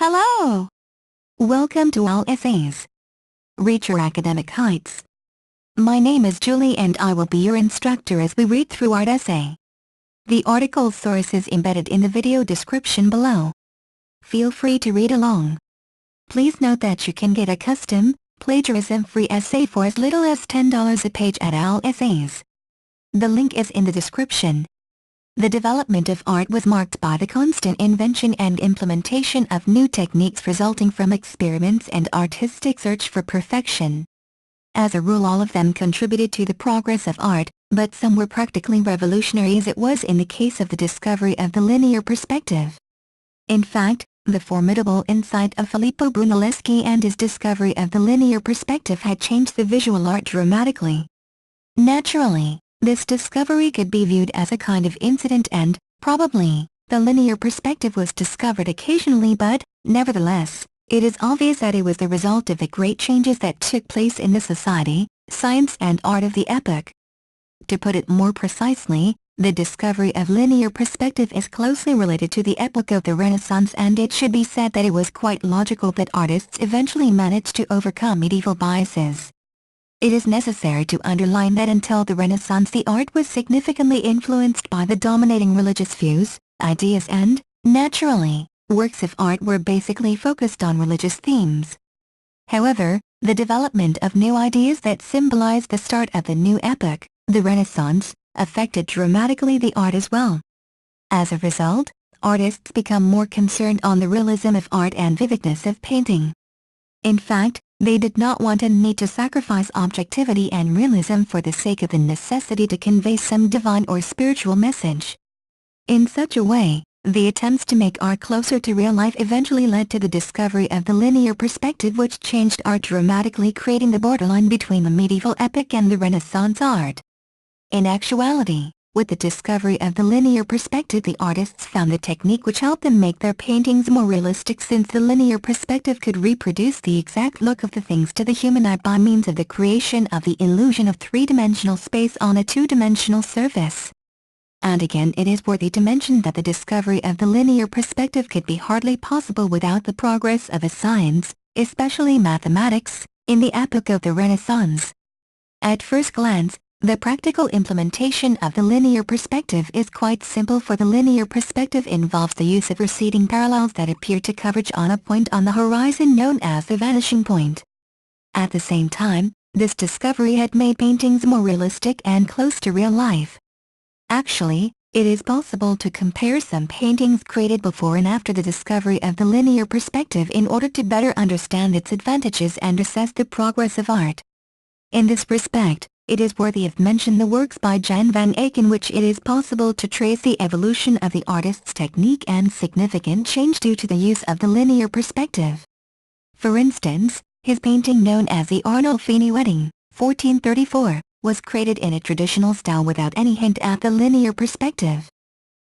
Hello! Welcome to All Essays. Reach your academic heights. My name is Julie and I will be your instructor as we read through art essay. The article source is embedded in the video description below. Feel free to read along. Please note that you can get a custom, plagiarism-free essay for as little as $10 a page at All Essays. The link is in the description. The development of art was marked by the constant invention and implementation of new techniques resulting from experiments and artistic search for perfection. As a rule, all of them contributed to the progress of art, but some were practically revolutionary, as it was in the case of the discovery of the linear perspective. In fact, the formidable insight of Filippo Brunelleschi and his discovery of the linear perspective had changed the visual art dramatically. Naturally, this discovery could be viewed as a kind of incident and, probably, the linear perspective was discovered occasionally, but, nevertheless, it is obvious that it was the result of the great changes that took place in the society, science and art of the epoch. To put it more precisely, the discovery of linear perspective is closely related to the epoch of the Renaissance, and it should be said that it was quite logical that artists eventually managed to overcome medieval biases. It is necessary to underline that until the Renaissance, the art was significantly influenced by the dominating religious views, ideas and, naturally, works of art were basically focused on religious themes. However, the development of new ideas that symbolized the start of the new epoch, the Renaissance, affected dramatically the art as well. As a result, artists become more concerned on the realism of art and vividness of painting. In fact, they did not want and need to sacrifice objectivity and realism for the sake of the necessity to convey some divine or spiritual message. In such a way, the attempts to make art closer to real life eventually led to the discovery of the linear perspective, which changed art dramatically, creating the borderline between the medieval epoch and the Renaissance art. In actuality, with the discovery of the linear perspective, the artists found the technique which helped them make their paintings more realistic, since the linear perspective could reproduce the exact look of the things to the human eye by means of the creation of the illusion of three-dimensional space on a two-dimensional surface. And again, it is worthy to mention that the discovery of the linear perspective could be hardly possible without the progress of a science, especially mathematics, in the epoch of the Renaissance. At first glance, the practical implementation of the linear perspective is quite simple, for the linear perspective involves the use of receding parallels that appear to converge on a point on the horizon known as the vanishing point. At the same time, this discovery had made paintings more realistic and close to real life. Actually, it is possible to compare some paintings created before and after the discovery of the linear perspective in order to better understand its advantages and assess the progress of art. In this respect, it is worthy of mention the works by Jan van Eyck, in which it is possible to trace the evolution of the artist's technique and significant change due to the use of the linear perspective. For instance, his painting known as the Arnolfini Wedding, 1434, was created in a traditional style without any hint at the linear perspective.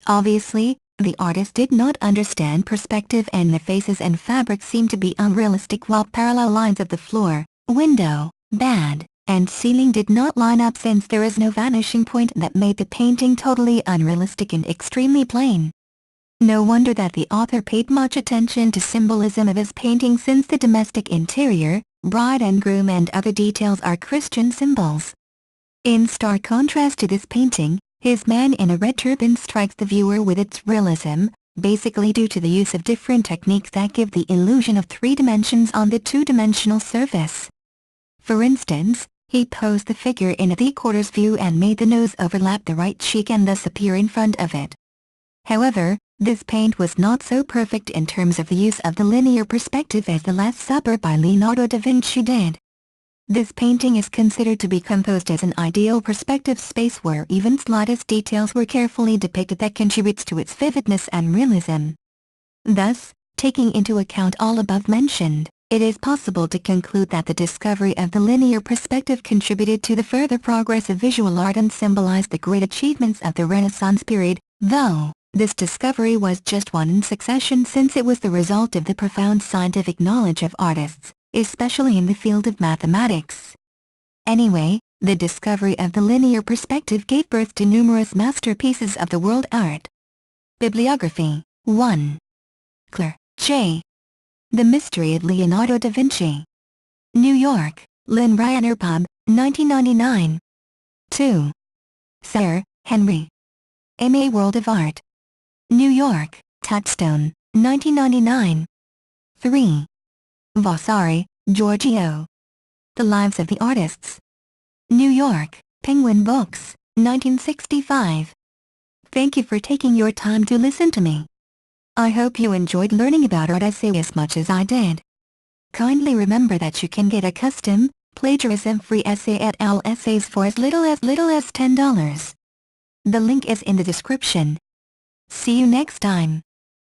Obviously, the artist did not understand perspective, and the faces and fabric seemed to be unrealistic, while parallel lines of the floor, window, bed, and ceiling did not line up, since there is no vanishing point that made the painting totally unrealistic and extremely plain. No wonder that the author paid much attention to symbolism of his painting, since the domestic interior, bride and groom and other details are Christian symbols. In stark contrast to this painting, his man in a red turban strikes the viewer with its realism, basically due to the use of different techniques that give the illusion of three dimensions on the two-dimensional surface. For instance, he posed the figure in a three-quarters view and made the nose overlap the right cheek and thus appear in front of it. However, this paint was not so perfect in terms of the use of the linear perspective as The Last Supper by Leonardo da Vinci did. This painting is considered to be composed as an ideal perspective space where even slightest details were carefully depicted that contributes to its vividness and realism. Thus, taking into account all above mentioned, it is possible to conclude that the discovery of the linear perspective contributed to the further progress of visual art and symbolized the great achievements of the Renaissance period, though this discovery was just one in succession, since it was the result of the profound scientific knowledge of artists, especially in the field of mathematics. Anyway, the discovery of the linear perspective gave birth to numerous masterpieces of the world art. Bibliography 1. Clare, J. The Mystery of Leonardo da Vinci. New York, Lynn Ryan Pub, 1999. 2. Sir Henry. M.A. World of Art. New York, Touchstone, 1999. 3. Vasari, Giorgio. The Lives of the Artists. New York, Penguin Books, 1965. Thank you for taking your time to listen to me. I hope you enjoyed learning about art essay as much as I did. Kindly remember that you can get a custom, plagiarism-free essay at OWL Essays for as little as $10. The link is in the description. See you next time.